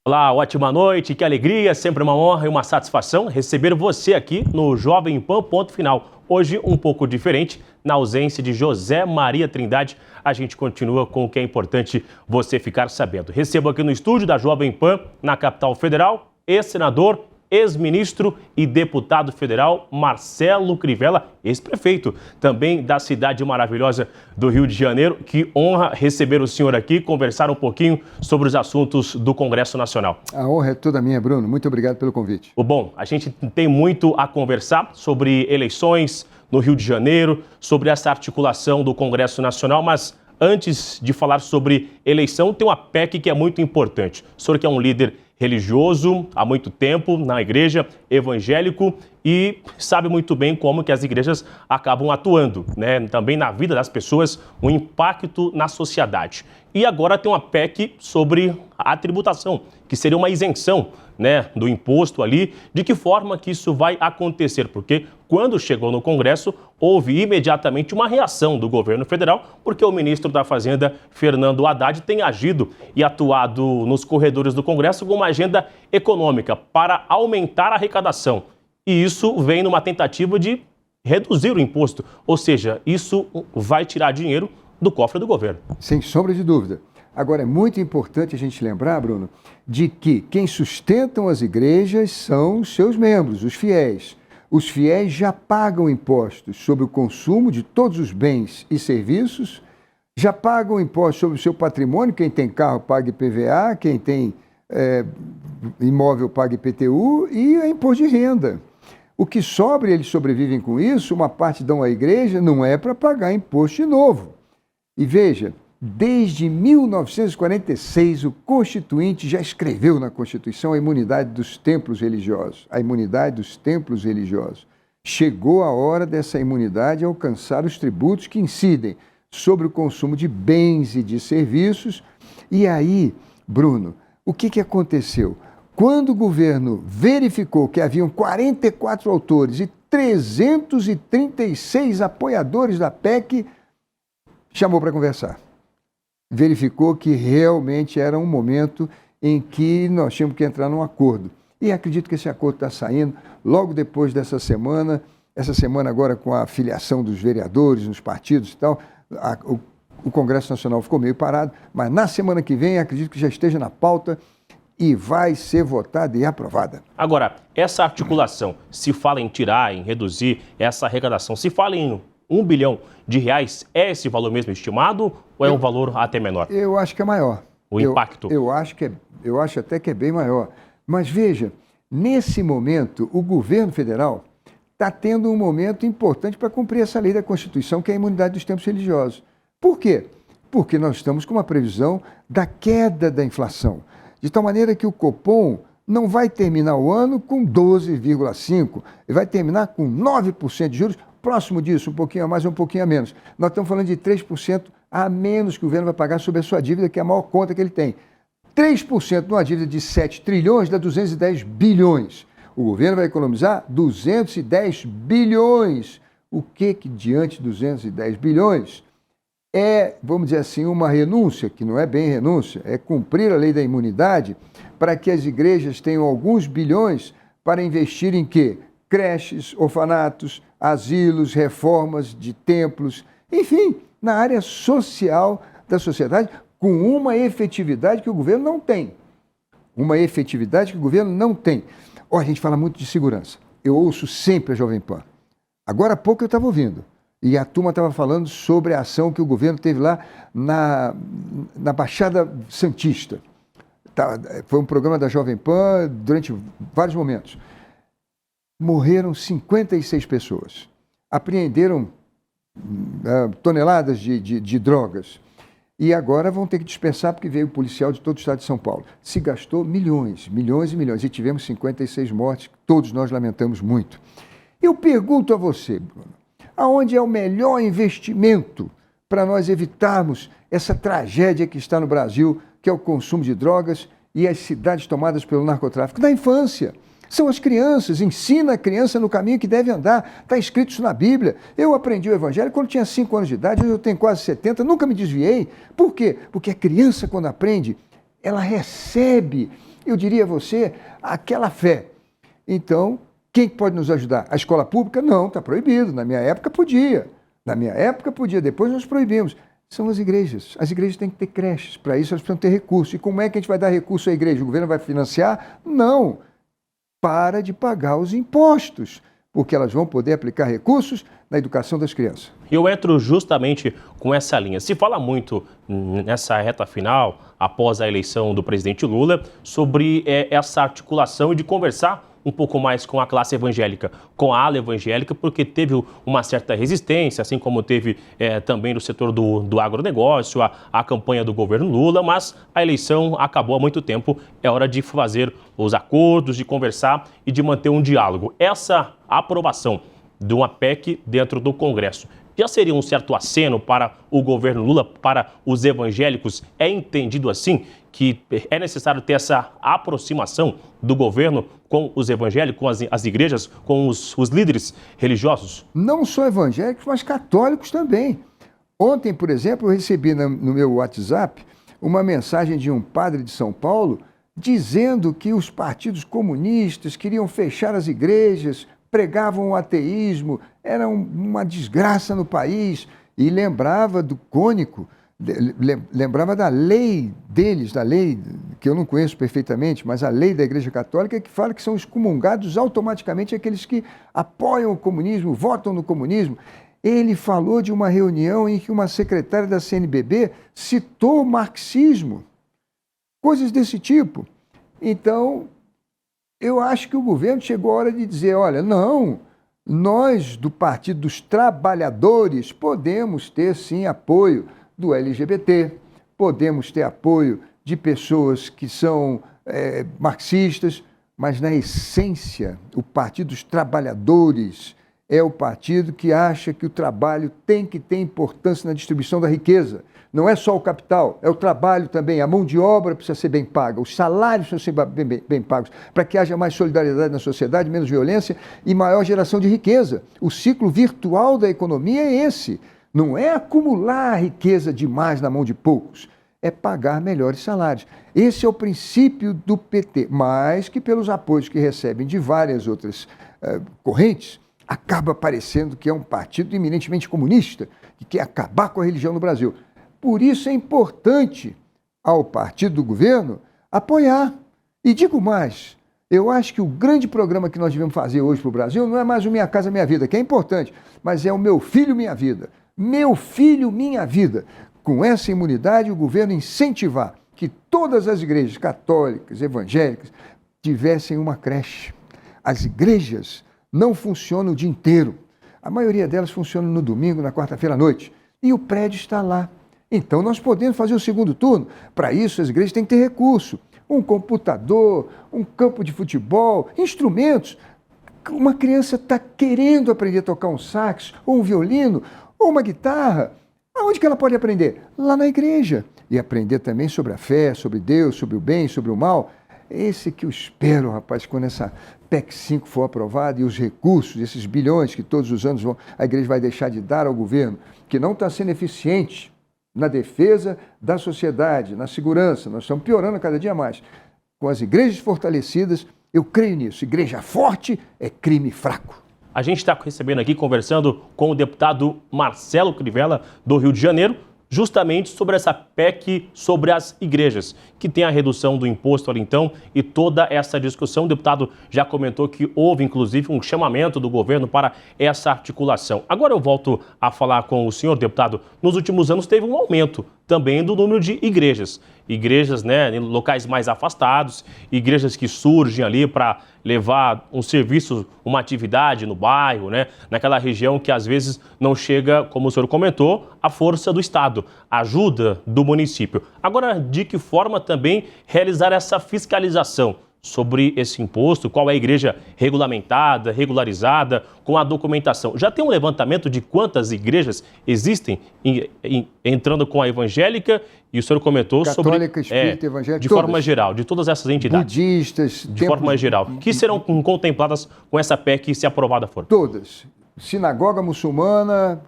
Olá, ótima noite, que alegria, sempre uma honra e uma satisfação receber você aqui no Jovem Pan Ponto Final. Hoje um pouco diferente, na ausência de José Maria Trindade, a gente continua com o que é importante você ficar sabendo. Recebo aqui no estúdio da Jovem Pan, na capital federal, ex-senador, ex-ministro e deputado federal Marcelo Crivella, ex-prefeito também da cidade maravilhosa do Rio de Janeiro. Que honra receber o senhor aqui, conversar um pouquinho sobre os assuntos do Congresso Nacional. A honra é toda minha, Bruno. Muito obrigado pelo convite. Bom, a gente tem muito a conversar sobre eleições no Rio de Janeiro, sobre essa articulação do Congresso Nacional, mas antes de falar sobre eleição, tem uma PEC que é muito importante. O senhor que é um líder religioso há muito tempo na igreja, evangélico, e sabe muito bem como que as igrejas acabam atuando, né? Também na vida das pessoas, o impacto na sociedade. E agora tem uma PEC sobre a tributação, que seria uma isenção, né, do imposto ali. De que forma que isso vai acontecer? Porque quando chegou no Congresso, houve imediatamente uma reação do governo federal, porque o ministro da Fazenda, Fernando Haddad, tem agido e atuado nos corredores do Congresso com uma agenda econômica para aumentar a arrecadação. E isso vem numa tentativa de reduzir o imposto, ou seja, isso vai tirar dinheiro do cofre do governo. Sem sombra de dúvida. Agora, é muito importante a gente lembrar, Bruno, de que quem sustentam as igrejas são os seus membros, os fiéis. Os fiéis já pagam impostos sobre o consumo de todos os bens e serviços, já pagam impostos sobre o seu patrimônio, quem tem carro paga IPVA, quem tem imóvel paga IPTU e é imposto de renda. O que sobra, eles sobrevivem com isso, uma parte dão à igreja, não é para pagar imposto de novo. E veja, desde 1946, o Constituinte já escreveu na Constituição a imunidade dos templos religiosos. A imunidade dos templos religiosos. Chegou a hora dessa imunidade alcançar os tributos que incidem sobre o consumo de bens e de serviços. E aí, Bruno, o que aconteceu? Quando o governo verificou que haviam 44 autores e 336 apoiadores da PEC, chamou para conversar. Verificou que realmente era um momento em que nós tínhamos que entrar num acordo. E acredito que esse acordo está saindo logo depois dessa semana, essa semana agora com a filiação dos vereadores nos partidos e tal, o Congresso Nacional ficou meio parado, mas na semana que vem acredito que já esteja na pauta e vai ser votada e aprovada. Agora, essa articulação, se fala em tirar, em reduzir essa arrecadação, se fala em R$1 bilhão, é esse valor mesmo estimado ou é um valor até menor? Eu acho que é maior. O impacto? Eu acho até que é bem maior. Mas veja, nesse momento, o governo federal está tendo um momento importante para cumprir essa lei da Constituição, que é a imunidade dos templos religiosos. Por quê? Porque nós estamos com uma previsão da queda da inflação, de tal maneira que o Copom não vai terminar o ano com 12,5%, ele vai terminar com 9% de juros, próximo disso, um pouquinho a mais ou um pouquinho a menos. Nós estamos falando de 3% a menos que o governo vai pagar sobre a sua dívida, que é a maior conta que ele tem. 3% numa dívida de 7 trilhões dá 210 bilhões. O governo vai economizar 210 bilhões. O que diante de 210 bilhões é, vamos dizer assim, uma renúncia, que não é bem renúncia, é cumprir a lei da imunidade para que as igrejas tenham alguns bilhões para investir em quê? Creches, orfanatos, asilos, reformas de templos, enfim, na área social da sociedade, com uma efetividade que o governo não tem. Uma efetividade que o governo não tem. Ó, a gente fala muito de segurança. Eu ouço sempre a Jovem Pan. Agora há pouco eu estava ouvindo. E a turma estava falando sobre a ação que o governo teve lá na Baixada Santista. Foi um programa da Jovem Pan durante vários momentos. Morreram 56 pessoas. Apreenderam toneladas de drogas. E agora vão ter que dispersar porque veio policial de todo o estado de São Paulo. Se gastou milhões, milhões e milhões. E tivemos 56 mortes, que todos nós lamentamos muito. Eu pergunto a você, Bruno, aonde é o melhor investimento para nós evitarmos essa tragédia que está no Brasil, que é o consumo de drogas e as cidades tomadas pelo narcotráfico? Na infância. São as crianças, ensina a criança no caminho que deve andar. Está escrito isso na Bíblia. Eu aprendi o Evangelho quando tinha 5 anos de idade, hoje eu tenho quase 70, nunca me desviei. Por quê? Porque a criança, quando aprende, ela recebe eu diria a você, aquela fé. Então, quem pode nos ajudar? A escola pública? Não, está proibido. Na minha época podia. Na minha época podia, depois nós proibimos. São as igrejas. As igrejas têm que ter creches. Para isso elas precisam ter recursos. E como é que a gente vai dar recurso à igreja? O governo vai financiar? Não. Para de pagar os impostos, porque elas vão poder aplicar recursos na educação das crianças. Eu entro justamente com essa linha. Se fala muito nessa reta final, após a eleição do presidente Lula, sobre essa articulação e de conversar um pouco mais com a classe evangélica, com a ala evangélica, porque teve uma certa resistência, assim como teve também no setor do agronegócio, a campanha do governo Lula, mas a eleição acabou há muito tempo, é hora de fazer os acordos, de conversar e de manter um diálogo. Essa aprovação de uma PEC dentro do Congresso já seria um certo aceno para o governo Lula, para os evangélicos? É entendido assim que é necessário ter essa aproximação do governo com os evangélicos, com as igrejas, com os líderes religiosos? Não só evangélicos, mas católicos também. Ontem, por exemplo, eu recebi no meu WhatsApp uma mensagem de um padre de São Paulo dizendo que os partidos comunistas queriam fechar as igrejas, pregavam o ateísmo, era uma desgraça no país, e lembrava do cônico, lembrava da lei deles, da lei que eu não conheço perfeitamente, mas a lei da Igreja Católica que fala que são excomungados automaticamente aqueles que apoiam o comunismo, votam no comunismo. Ele falou de uma reunião em que uma secretária da CNBB citou o marxismo, coisas desse tipo. Então, eu acho que o governo chegou a hora de dizer, olha, não, nós do Partido dos Trabalhadores podemos ter sim apoio do LGBT, podemos ter apoio de pessoas que são marxistas, mas na essência o Partido dos Trabalhadores é o partido que acha que o trabalho tem que ter importância na distribuição da riqueza. Não é só o capital, é o trabalho também. A mão de obra precisa ser bem paga, os salários precisam ser bem pagos, para que haja mais solidariedade na sociedade, menos violência e maior geração de riqueza. O ciclo virtual da economia é esse. Não é acumular riqueza demais na mão de poucos, é pagar melhores salários. Esse é o princípio do PT, mas que pelos apoios que recebem de várias outras correntes, acaba parecendo que é um partido eminentemente comunista, que quer acabar com a religião no Brasil. Por isso é importante ao partido do governo apoiar. E digo mais, eu acho que o grande programa que nós devemos fazer hoje para o Brasil não é mais o Minha Casa Minha Vida, que é importante, mas é o Meu Filho Minha Vida. Meu Filho Minha Vida. Com essa imunidade, o governo incentivar que todas as igrejas católicas, evangélicas, tivessem uma creche. As igrejas não funcionam o dia inteiro. A maioria delas funciona no domingo, na quarta-feira à noite. E o prédio está lá. Então, nós podemos fazer o segundo turno. Para isso, as igrejas têm que ter recurso. Um computador, um campo de futebol, instrumentos. Uma criança está querendo aprender a tocar um sax, ou um violino, ou uma guitarra. Aonde que ela pode aprender? Lá na igreja. E aprender também sobre a fé, sobre Deus, sobre o bem, sobre o mal. Esse que eu espero, rapaz, quando essa PEC 5 for aprovada e os recursos, esses bilhões que todos os anos a igreja vai deixar de dar ao governo, que não está sendo eficiente na defesa da sociedade, na segurança, nós estamos piorando cada dia mais. Com as igrejas fortalecidas, eu creio nisso. Igreja forte é crime fraco. A gente está recebendo aqui, conversando com o deputado Marcelo Crivella, do Rio de Janeiro, justamente sobre essa PEC sobre as igrejas, que tem a redução do imposto ali então e toda essa discussão. O deputado já comentou que houve, inclusive, um chamamento do governo para essa articulação. Agora eu volto a falar com o senhor, deputado. Nos últimos anos teve um aumento também do número de igrejas. Igrejas, né, em locais mais afastados, igrejas que surgem ali para levar um serviço, uma atividade no bairro, né, naquela região que às vezes não chega, como o senhor comentou, a força do Estado, a ajuda do município. Agora, de que forma também realizar essa fiscalização sobre esse imposto? Qual é a igreja regulamentada, regularizada, com a documentação? Já tem um levantamento de quantas igrejas existem entrando com a evangélica? E o senhor comentou Católica, sobre... espírita, evangélica, de todas. forma geral, de todas essas entidades. Budistas. De forma geral. Que serão contempladas com essa PEC se aprovada for? Todas. Sinagoga muçulmana,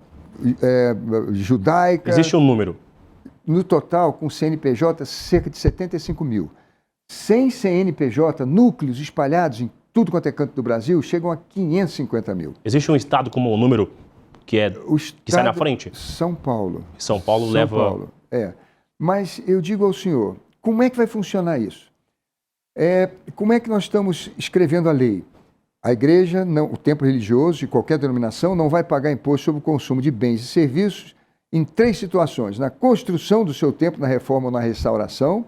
judaica. Existe um número? No total, com CNPJ, cerca de 75 mil. Sem CNPJ, núcleos espalhados em tudo quanto é canto do Brasil, chegam a 550 mil. Existe um estado como um número que sai na frente? São Paulo. São Paulo leva... São Paulo, Mas eu digo ao senhor, como é que vai funcionar isso? Como é que nós estamos escrevendo a lei? A igreja, o templo religioso de qualquer denominação, não vai pagar imposto sobre o consumo de bens e serviços em 3 situações: na construção do seu templo, na reforma ou na restauração,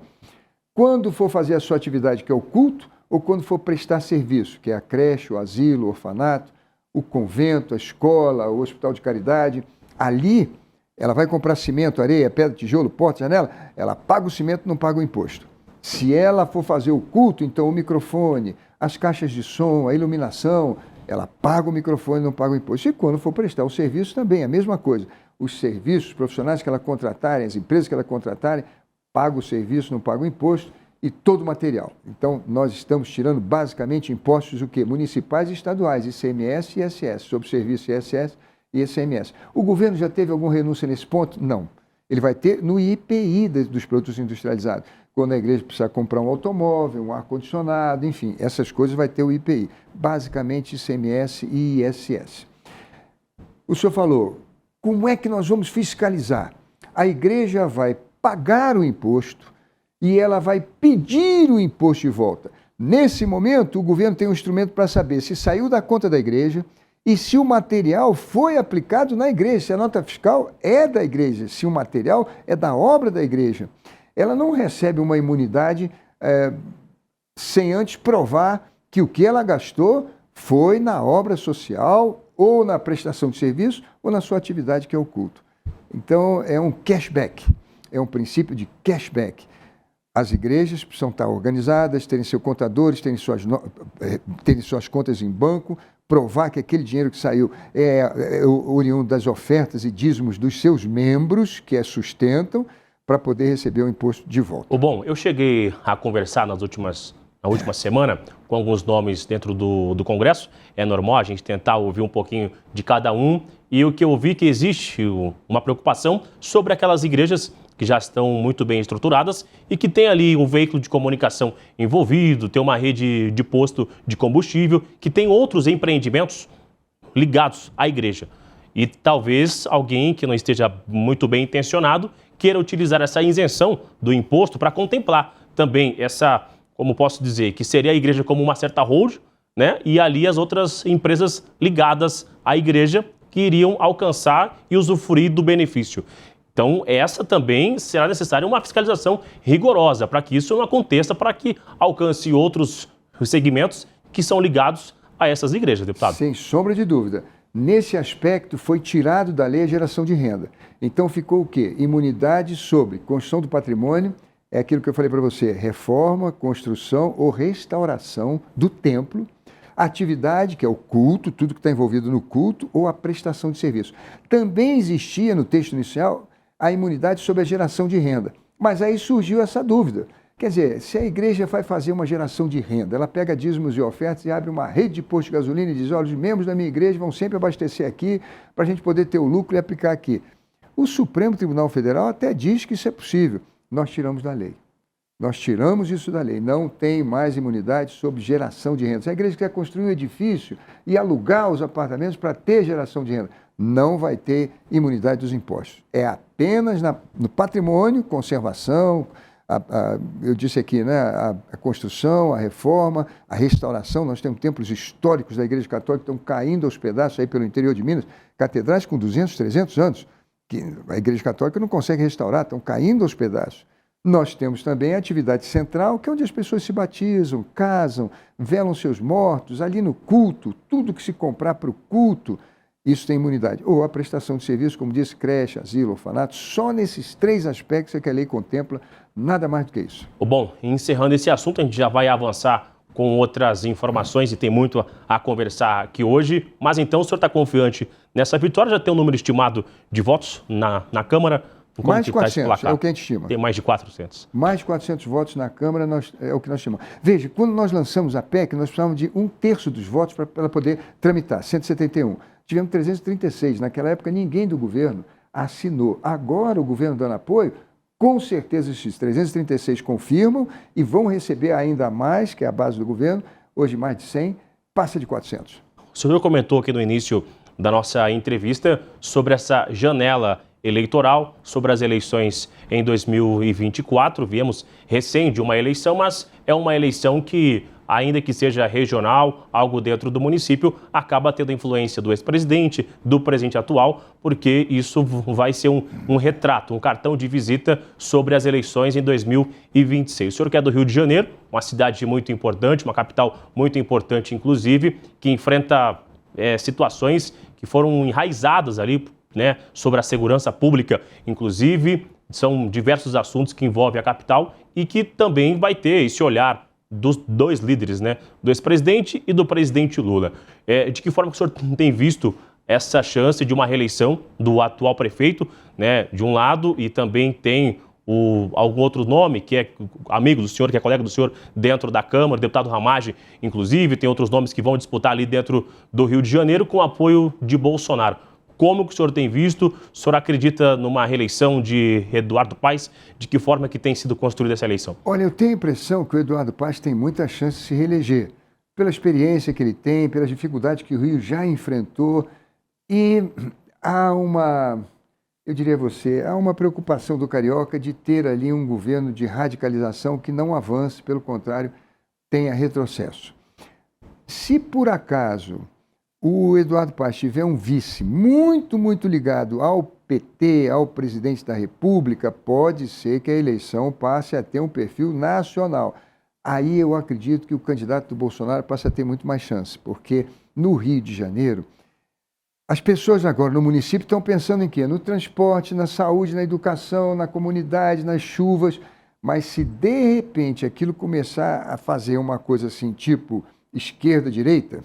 quando for fazer a sua atividade, que é o culto, ou quando for prestar serviço, que é a creche, o asilo, o orfanato, o convento, a escola, o hospital de caridade. Ali, ela vai comprar cimento, areia, pedra, tijolo, porta, janela, ela paga o cimento, não paga o imposto. Se ela for fazer o culto, então o microfone, as caixas de som, a iluminação, ela paga o microfone, não paga o imposto. E quando for prestar o serviço também, a mesma coisa. Os serviços profissionais que ela contratarem, as empresas que ela contratarem, paga o serviço, não paga o imposto e todo o material. Então, nós estamos tirando basicamente impostos o quê? Municipais e estaduais, ICMS e ISS, sobre serviço ISS e ICMS. O governo já teve alguma renúncia nesse ponto? Não. Ele vai ter no IPI dos produtos industrializados. Quando a igreja precisar comprar um automóvel, um ar-condicionado, enfim, essas coisas vai ter o IPI. Basicamente ICMS e ISS. O senhor falou, como é que nós vamos fiscalizar? A igreja vai pagar o imposto e ela vai pedir o imposto de volta. Nesse momento, o governo tem um instrumento para saber se saiu da conta da igreja e se o material foi aplicado na igreja, se a nota fiscal é da igreja, se o material é da obra da igreja. Ela não recebe uma imunidade sem antes provar que o que ela gastou foi na obra social ou na prestação de serviço ou na sua atividade que é o culto. Então, é um cashback, é um princípio de cashback. As igrejas precisam estar organizadas, terem seus contadores, terem suas contas em banco, provar que aquele dinheiro que saiu é oriundo das ofertas e dízimos dos seus membros, que sustentam, para poder receber o imposto de volta. Bom, eu cheguei a conversar na última semana com alguns nomes dentro do Congresso. É normal a gente tentar ouvir um pouquinho de cada um. E o que eu vi que existe uma preocupação sobre aquelas igrejas que já estão muito bem estruturadas e que tem ali um veículo de comunicação envolvido, tem uma rede de posto de combustível, que tem outros empreendimentos ligados à igreja. E talvez alguém que não esteja muito bem intencionado queira utilizar essa isenção do imposto para contemplar também essa, como posso dizer, que seria a igreja como uma certa hold, né? E ali as outras empresas ligadas à igreja que iriam alcançar e usufruir do benefício. Então, essa também será necessária uma fiscalização rigorosa para que isso não aconteça, para que alcance outros segmentos que são ligados a essas igrejas, deputado. Sem sombra de dúvida. Nesse aspecto, foi tirado da lei a geração de renda. Então, ficou o quê? Imunidade sobre construção do patrimônio, é aquilo que eu falei para você, reforma, construção ou restauração do templo, atividade, que é o culto, tudo que está envolvido no culto, ou a prestação de serviço. Também existia no texto inicial a imunidade sobre a geração de renda. Mas aí surgiu essa dúvida. Quer dizer, se a igreja vai fazer uma geração de renda, ela pega dízimos e ofertas e abre uma rede de posto de gasolina e diz, olha, os membros da minha igreja vão sempre abastecer aqui para a gente poder ter o lucro e aplicar aqui. O Supremo Tribunal Federal até diz que isso é possível. Nós tiramos da lei. Nós tiramos isso da lei. Não tem mais imunidade sobre geração de renda. Se a igreja quer construir um edifício e alugar os apartamentos para ter geração de renda, não vai ter imunidade dos impostos. É apenas no patrimônio, conservação, eu disse aqui, né, a construção, a reforma, a restauração. Nós temos templos históricos da Igreja Católica que estão caindo aos pedaços aí pelo interior de Minas, catedrais com 200, 300 anos, que a Igreja Católica não consegue restaurar, estão caindo aos pedaços. Nós temos também a atividade central, que é onde as pessoas se batizam, casam, velam seus mortos, ali no culto, tudo que se comprar para o culto, isso tem imunidade. Ou a prestação de serviço, como disse, creche, asilo, orfanato, só nesses 3 aspectos é que a lei contempla, nada mais do que isso. Bom, encerrando esse assunto, a gente já vai avançar com outras informações e tem muito a conversar aqui hoje. Mas então o senhor está confiante nessa vitória? Já tem um número estimado de votos na Câmara? Como mais de 400, é o que a gente estima. Tem mais de 400. Mais de 400 votos na Câmara é o que nós estimamos. Veja, quando nós lançamos a PEC, nós precisávamos de 1/3 dos votos para ela poder tramitar, 171. Tivemos 336. Naquela época, ninguém do governo assinou. Agora, o governo dando apoio, Com certeza esses 336 confirmam e vão receber ainda mais, que é a base do governo, hoje mais de 100, passa de 400. O senhor comentou aqui no início da nossa entrevista sobre essa janela eleitoral, sobre as eleições em 2024. Viemos recém de uma eleição, mas é uma eleição que, ainda que seja regional, algo dentro do município, acaba tendo a influência do ex-presidente, do presidente atual, porque isso vai ser um retrato, um cartão de visita sobre as eleições em 2026. O senhor que é do Rio de Janeiro, uma cidade muito importante, uma capital muito importante, inclusive, que enfrenta situações que foram enraizadas ali, né, sobre a segurança pública, inclusive, são diversos assuntos que envolvem a capital e que também vai ter esse olhar dos dois líderes, né, do ex-presidente e do presidente Lula. De que forma que o senhor tem visto essa chance de uma reeleição do atual prefeito, né, de um lado, e também tem algum outro nome que é amigo do senhor, que é colega do senhor dentro da Câmara, deputado Ramagem, inclusive, tem outros nomes que vão disputar ali dentro do Rio de Janeiro com apoio de Bolsonaro. Como que o senhor tem visto? O senhor acredita numa reeleição de Eduardo Paes? De que forma que tem sido construída essa eleição? Olha, eu tenho a impressão que o Eduardo Paes tem muita chance de se reeleger, pela experiência que ele tem, pelas dificuldades que o Rio já enfrentou, e há eu diria a você, há uma preocupação do Carioca de ter ali um governo de radicalização que não avance, pelo contrário, tenha retrocesso. Se por acaso o Eduardo Paes tiver um vice muito, muito ligado ao PT, ao presidente da República, pode ser que a eleição passe a ter um perfil nacional. Aí eu acredito que o candidato do Bolsonaro passe a ter muito mais chance, porque no Rio de Janeiro, as pessoas agora no município estão pensando em quê? No transporte, na saúde, na educação, na comunidade, nas chuvas, mas se de repente aquilo começar a fazer uma coisa assim, tipo esquerda-direita,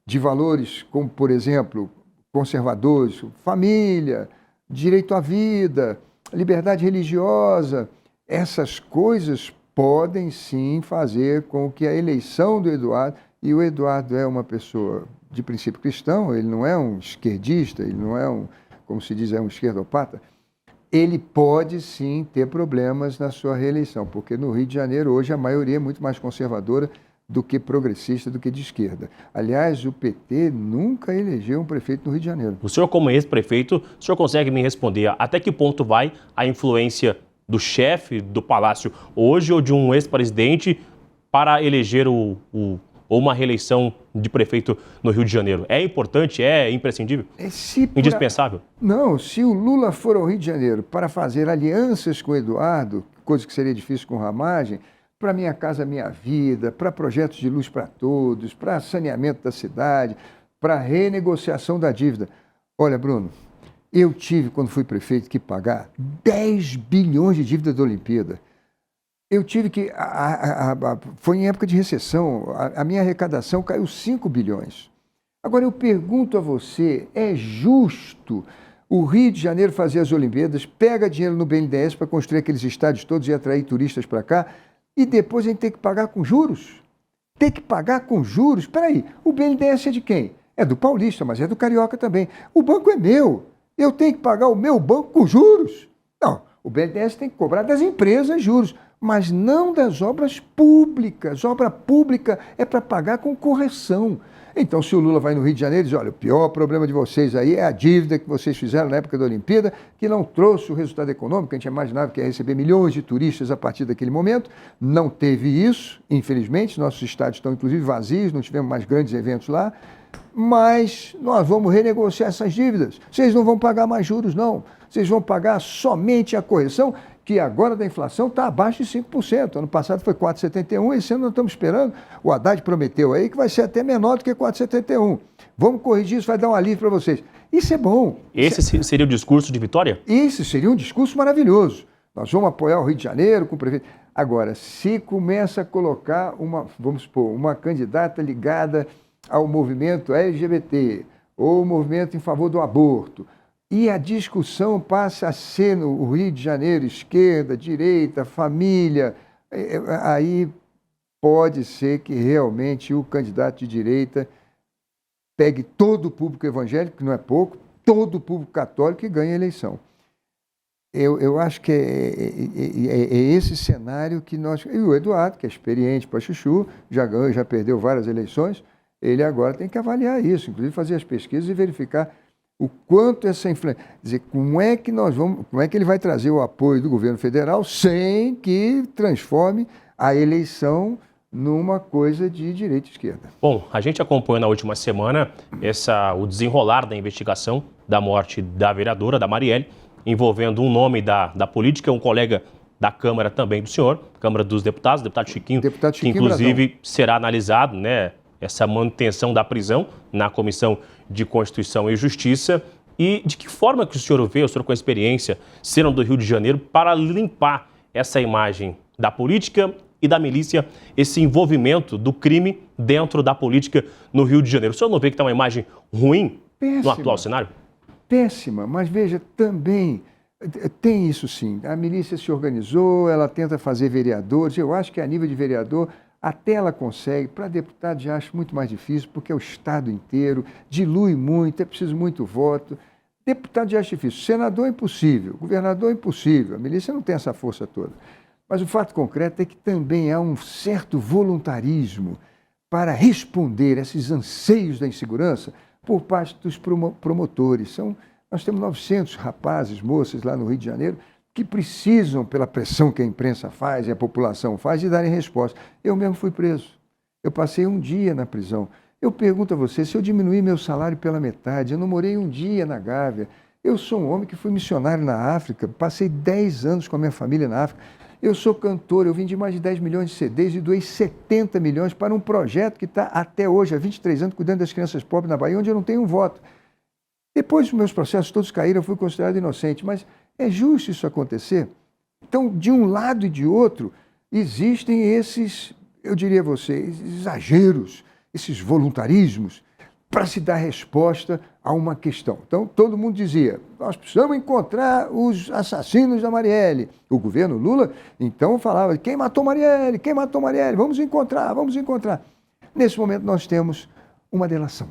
de valores como, por exemplo, conservadores, família, direito à vida, liberdade religiosa, essas coisas podem sim fazer com que a eleição do Eduardo, e o Eduardo é uma pessoa de princípio cristão, ele não é um esquerdista, ele não é como se diz, é um esquerdopata, ele pode sim ter problemas na sua reeleição, porque no Rio de Janeiro hoje a maioria é muito mais conservadora do que progressista, do que de esquerda. Aliás, o PT nunca elegeu um prefeito no Rio de Janeiro. O senhor, como ex-prefeito, o senhor consegue me responder até que ponto vai a influência do chefe do Palácio hoje ou de um ex-presidente para eleger ou uma reeleição de prefeito no Rio de Janeiro? É importante? É imprescindível? Indispensável? Não, se o Lula for ao Rio de Janeiro para fazer alianças com o Eduardo, coisa que seria difícil com o Ramagem, para Minha Casa Minha Vida, para projetos de luz para todos, para saneamento da cidade, para renegociação da dívida. Olha, Bruno, eu tive, quando fui prefeito, que pagar 10 bilhões de dívida da Olimpíada. Eu tive que... foi em época de recessão, a minha arrecadação caiu 5 bilhões. Agora, eu pergunto a você, é justo o Rio de Janeiro fazer as Olimpíadas, pega dinheiro no BNDES para construir aqueles estádios todos e atrair turistas para cá, e depois a gente tem que pagar com juros? Tem que pagar com juros? Espera aí, o BNDES é de quem? É do Paulista, mas é do Carioca também. O banco é meu. Eu tenho que pagar o meu banco com juros? Não, o BNDES tem que cobrar das empresas juros, mas não das obras públicas. Obra pública é para pagar com correção. Então, se o Lula vai no Rio de Janeiro e diz, olha, o pior problema de vocês aí é a dívida que vocês fizeram na época da Olimpíada, que não trouxe o resultado econômico, a gente imaginava que ia receber milhões de turistas a partir daquele momento, não teve isso, infelizmente, nossos estádios estão inclusive vazios, não tivemos mais grandes eventos lá, mas nós vamos renegociar essas dívidas, vocês não vão pagar mais juros não, vocês vão pagar somente a correção, que agora da inflação está abaixo de 5%. Ano passado foi 4,71%, esse ano nós estamos esperando, o Haddad prometeu aí que vai ser até menor do que 4,71%. Vamos corrigir isso, vai dar um alívio para vocês. Isso é bom. Esse seria o discurso de vitória? Esse seria um discurso maravilhoso. Nós vamos apoiar o Rio de Janeiro com o prefeito. Agora, se começa a colocar vamos supor, uma candidata ligada ao movimento LGBT, ou movimento em favor do aborto, e a discussão passa a ser no Rio de Janeiro, esquerda, direita, família, aí pode ser que realmente o candidato de direita pegue todo o público evangélico, que não é pouco, todo o público católico e ganhe a eleição. Eu acho que é esse cenário que nós... E o Eduardo, que é experiente para chuchu, já ganhou, já perdeu várias eleições, ele agora tem que avaliar isso, inclusive fazer as pesquisas e verificar o quanto essa influência... Dizer, como é que ele vai trazer o apoio do governo federal sem que transforme a eleição numa coisa de direita e esquerda. Bom, a gente acompanhou na última semana o desenrolar da investigação da morte da vereadora, da Marielle, envolvendo um nome da política, um colega da Câmara também do senhor, Câmara dos Deputados, deputado Chiquinho, que inclusive Brazão. Será analisado, né, essa manutenção da prisão na Comissão de Constituição e Justiça. E de que forma que o senhor vê, o senhor com a experiência, sendo do Rio de Janeiro, para limpar essa imagem da política e da milícia, esse envolvimento do crime dentro da política no Rio de Janeiro? O senhor não vê que está uma imagem ruim no atual cenário? Péssima, mas veja, também tem isso sim. A milícia se organizou, ela tenta fazer vereadores. Eu acho que a nível de vereador, até ela consegue. Para deputado já acho muito mais difícil, porque é o Estado inteiro, dilui muito, é preciso muito voto. Deputado já acho difícil. Senador é impossível, governador é impossível. A milícia não tem essa força toda. Mas o fato concreto é que também há um certo voluntarismo para responder a esses anseios da insegurança por parte dos promotores. Nós temos 900 rapazes, moças lá no Rio de Janeiro que precisam, pela pressão que a imprensa faz e a população faz, de darem resposta. Eu mesmo fui preso. Eu passei um dia na prisão. Eu pergunto a você, se eu diminuir meu salário pela metade, eu não morei um dia na Gávea. Eu sou um homem que fui missionário na África, passei 10 anos com a minha família na África. Eu sou cantor, eu vendi mais de 10 milhões de CDs e doei 70 milhões para um projeto que está até hoje, há 23 anos, cuidando das crianças pobres na Bahia, onde eu não tenho um voto. Depois os meus processos todos caíram, eu fui considerado inocente, mas é justo isso acontecer? Então, de um lado e de outro, existem esses, eu diria a você, exageros, esses voluntarismos, para se dar resposta a uma questão. Então, todo mundo dizia, nós precisamos encontrar os assassinos da Marielle. O governo Lula, então, falava, quem matou Marielle? Quem matou Marielle? Vamos encontrar, vamos encontrar. Nesse momento, nós temos uma delação.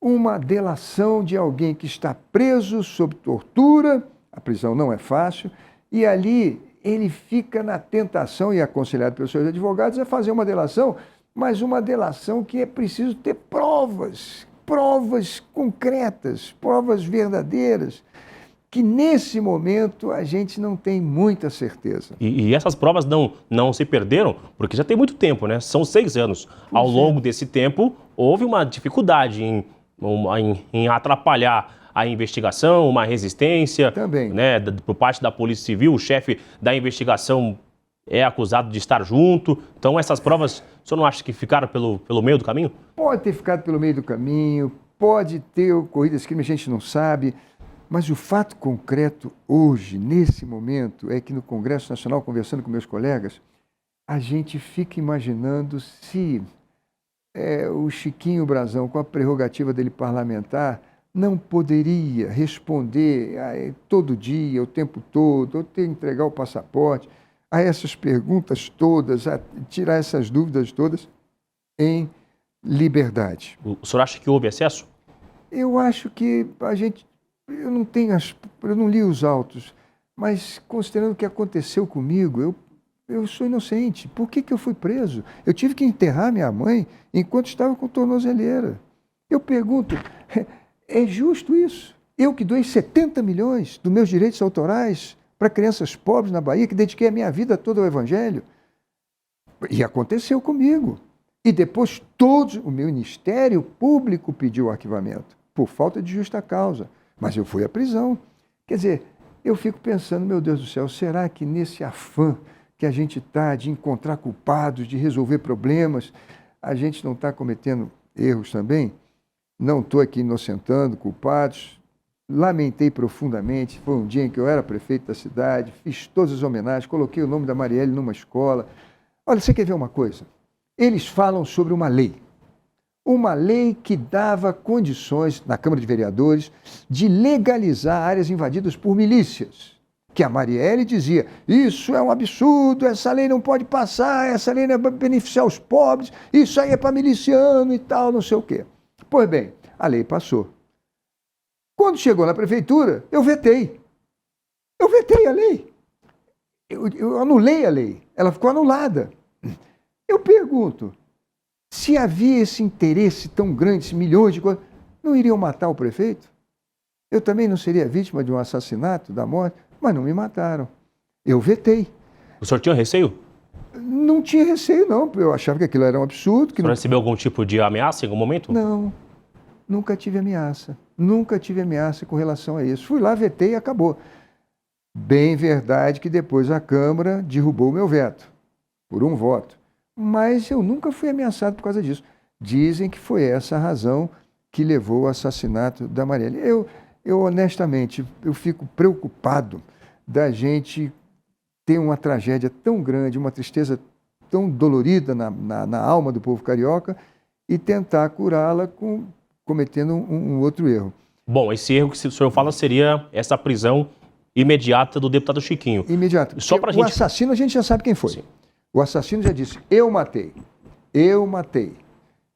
Uma delação de alguém que está preso sob tortura, a prisão não é fácil, e ali ele fica na tentação, e aconselhado pelos seus advogados, a fazer uma delação, mas uma delação que é preciso ter provas concretas, provas verdadeiras, que nesse momento a gente não tem muita certeza. E essas provas não se perderam, porque já tem muito tempo, né? São 6 anos. Ao longo desse tempo, houve uma dificuldade em atrapalhar a investigação, uma resistência. Também. Né, por parte da Polícia Civil, o chefe da investigação é acusado de estar junto. Então, essas provas, o senhor não acha que ficaram pelo meio do caminho? Pode ter ficado pelo meio do caminho, pode ter ocorrido esse crime, a gente não sabe. Mas o fato concreto hoje, nesse momento, é que no Congresso Nacional, conversando com meus colegas, a gente fica imaginando se o Chiquinho Brazão, com a prerrogativa dele parlamentar, não poderia responder todo dia, o tempo todo, ou ter que entregar o passaporte, a essas perguntas todas, a tirar essas dúvidas todas em liberdade. O senhor acha que houve excesso? Eu acho que eu não li os autos, mas considerando o que aconteceu comigo, eu sou inocente. Por que eu fui preso? Eu tive que enterrar minha mãe enquanto estava com tornozeleira. Eu pergunto, é justo isso? Eu que doei 70 milhões dos meus direitos autorais para crianças pobres na Bahia, que dediquei a minha vida toda ao Evangelho. E aconteceu comigo. E depois o Ministério Público pediu o arquivamento, por falta de justa causa. Mas eu fui à prisão. Quer dizer, eu fico pensando, meu Deus do céu, será que nesse afã que a gente está de encontrar culpados, de resolver problemas, a gente não está cometendo erros também? Não estou aqui inocentando culpados. Lamentei profundamente, foi um dia em que eu era prefeito da cidade, fiz todas as homenagens, coloquei o nome da Marielle numa escola. Olha, você quer ver uma coisa? Eles falam sobre uma lei que dava condições, na Câmara de Vereadores, de legalizar áreas invadidas por milícias. Que a Marielle dizia, isso é um absurdo, essa lei não pode passar, essa lei não é para beneficiar os pobres, isso aí é para miliciano e tal, não sei o quê. Pois bem, a lei passou. Quando chegou na prefeitura, eu vetei. Eu vetei a lei. Eu anulei a lei. Ela ficou anulada. Eu pergunto, se havia esse interesse tão grande, esses milhões de coisas, não iriam matar o prefeito? Eu também não seria vítima de um assassinato, da morte, mas não me mataram. Eu vetei. O senhor tinha receio? Não tinha receio, não. Eu achava que aquilo era um absurdo. Que O senhor recebeu algum tipo de ameaça em algum momento? Não, nunca tive ameaça. Nunca tive ameaça com relação a isso. Fui lá, vetei e acabou. Bem verdade que depois a Câmara derrubou o meu veto, por um voto. Mas eu nunca fui ameaçado por causa disso. Dizem que foi essa a razão que levou ao assassinato da Marielle. Eu honestamente, eu fico preocupado da gente ter uma tragédia tão grande, uma tristeza tão dolorida na alma do povo carioca e tentar curá-la cometendo um outro erro. Bom, esse erro que o senhor fala seria essa prisão imediata do deputado Chiquinho. Imediato. Só pra o assassino a gente já sabe quem foi. Sim. O assassino já disse, eu matei. Eu matei.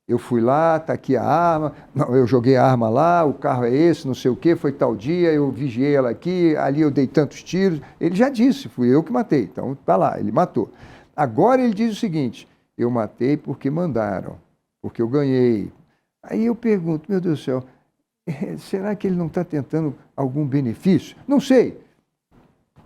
Eu fui lá, tá aqui a arma, não, eu joguei a arma lá, o carro é esse, não sei o quê, foi tal dia, eu vigiei ela aqui, ali eu dei tantos tiros. Ele já disse, fui eu que matei, então tá lá, ele matou. Agora ele diz o seguinte, eu matei porque mandaram, porque eu ganhei. Aí eu pergunto, meu Deus do céu, será que ele não está tentando algum benefício? Não sei.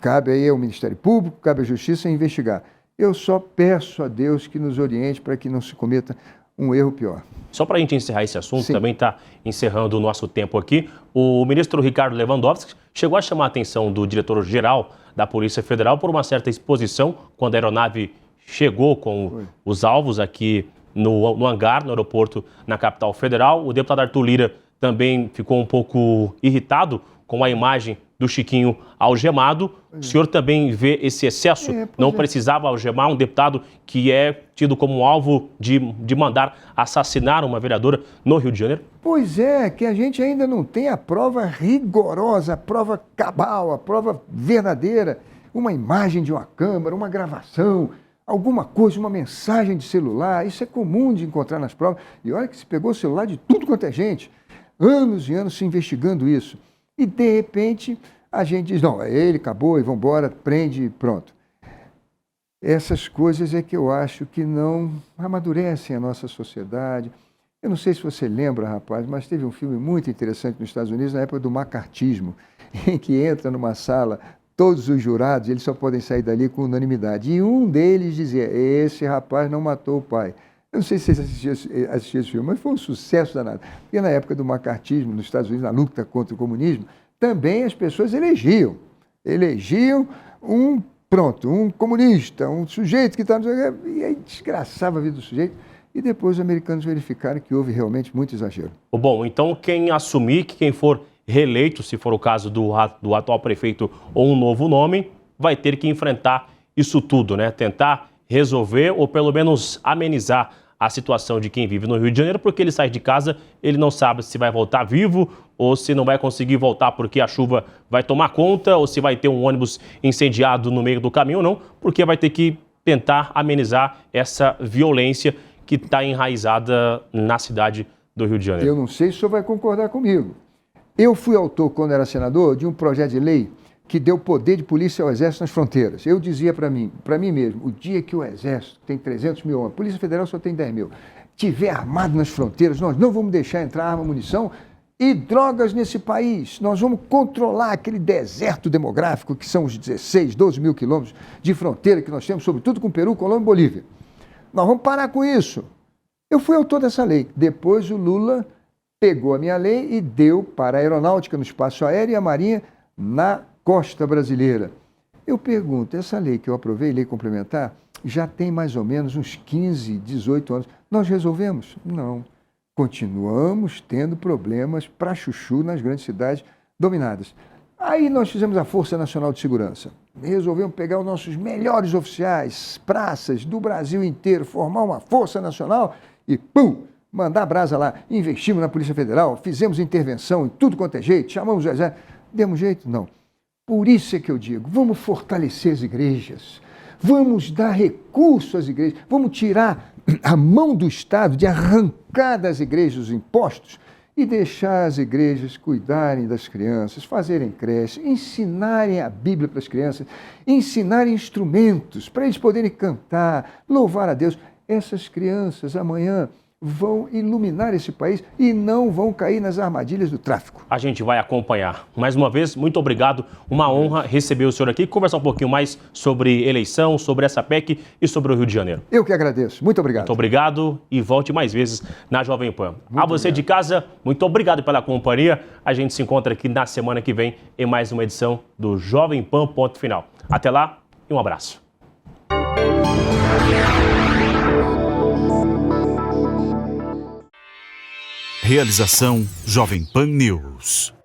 Cabe aí ao Ministério Público, cabe à Justiça investigar. Eu só peço a Deus que nos oriente para que não se cometa um erro pior. Só para a gente encerrar esse assunto, Sim. também está encerrando o nosso tempo aqui, o ministro Ricardo Lewandowski chegou a chamar a atenção do diretor-geral da Polícia Federal por uma certa exposição quando a aeronave chegou com os alvos aqui no hangar, no aeroporto, na capital federal. O deputado Arthur Lira também ficou um pouco irritado com a imagem do Chiquinho algemado. O senhor também vê esse excesso? Não precisava algemar um deputado que é tido como alvo de mandar assassinar uma vereadora no Rio de Janeiro? Pois é, que a gente ainda não tem a prova rigorosa, a prova cabal, a prova verdadeira. Uma imagem de uma câmera, uma gravação, alguma coisa, uma mensagem de celular. Isso é comum de encontrar nas provas. E olha que se pegou o celular de tudo quanto é gente. Anos e anos se investigando isso. E, de repente, a gente diz, não, é ele, acabou, e vamos embora, prende e pronto. Essas coisas é que eu acho que não amadurecem a nossa sociedade. Eu não sei se você lembra, rapaz, mas teve um filme muito interessante nos Estados Unidos, na época do macartismo, em que entra numa sala todos os jurados, eles só podem sair dali com unanimidade. E um deles dizia, esse rapaz não matou o pai. Eu não sei se vocês assistiram esse filme, mas foi um sucesso danado. Porque na época do macartismo, nos Estados Unidos, na luta contra o comunismo, também as pessoas elegiam um comunista, um sujeito que está... E aí desgraçava a vida do sujeito. E depois os americanos verificaram que houve realmente muito exagero. Bom, então quem assumir que quem for reeleito, se for o caso do atual prefeito ou um novo nome, vai ter que enfrentar isso tudo, né? Tentar resolver ou pelo menos amenizar a situação de quem vive no Rio de Janeiro, porque ele sai de casa, ele não sabe se vai voltar vivo ou se não vai conseguir voltar porque a chuva vai tomar conta ou se vai ter um ônibus incendiado no meio do caminho ou não, porque vai ter que tentar amenizar essa violência que está enraizada na cidade do Rio de Janeiro. Eu não sei se o senhor vai concordar comigo. Eu fui autor, quando era senador, de um projeto de lei que deu poder de polícia ao Exército nas fronteiras. Eu dizia para mim mesmo, o dia que o Exército tem 300 mil homens, a Polícia Federal só tem 10 mil, tiver armado nas fronteiras, nós não vamos deixar entrar arma, munição e drogas nesse país. Nós vamos controlar aquele deserto demográfico que são os 16, 12 mil quilômetros de fronteira que nós temos, sobretudo com Peru, Colômbia e Bolívia. Nós vamos parar com isso. Eu fui autor dessa lei. Depois o Lula pegou a minha lei e deu para a aeronáutica no espaço aéreo e a marinha na costa brasileira. Eu pergunto, essa lei que eu aprovei, lei complementar, já tem mais ou menos uns 15, 18 anos. Nós resolvemos? Não. Continuamos tendo problemas para chuchu nas grandes cidades dominadas. Aí nós fizemos a Força Nacional de Segurança. Resolvemos pegar os nossos melhores oficiais, praças do Brasil inteiro, formar uma Força Nacional e, pum, mandar brasa lá. Investimos na Polícia Federal, fizemos intervenção em tudo quanto é jeito, chamamos o Exército. Demos jeito? Não. Por isso é que eu digo, vamos fortalecer as igrejas, vamos dar recurso às igrejas, vamos tirar a mão do Estado de arrancar das igrejas os impostos e deixar as igrejas cuidarem das crianças, fazerem creche, ensinarem a Bíblia para as crianças, ensinarem instrumentos para eles poderem cantar, louvar a Deus. Essas crianças amanhã vão iluminar esse país e não vão cair nas armadilhas do tráfico. A gente vai acompanhar. Mais uma vez, muito obrigado. Uma honra receber o senhor aqui e conversar um pouquinho mais sobre eleição, sobre essa PEC e sobre o Rio de Janeiro. Eu que agradeço. Muito obrigado. Muito obrigado e volte mais vezes na Jovem Pan. A você de casa, muito obrigado pela companhia. A gente se encontra aqui na semana que vem em mais uma edição do Jovem Pan Ponto Final. Até lá e um abraço. Realização Jovem Pan News.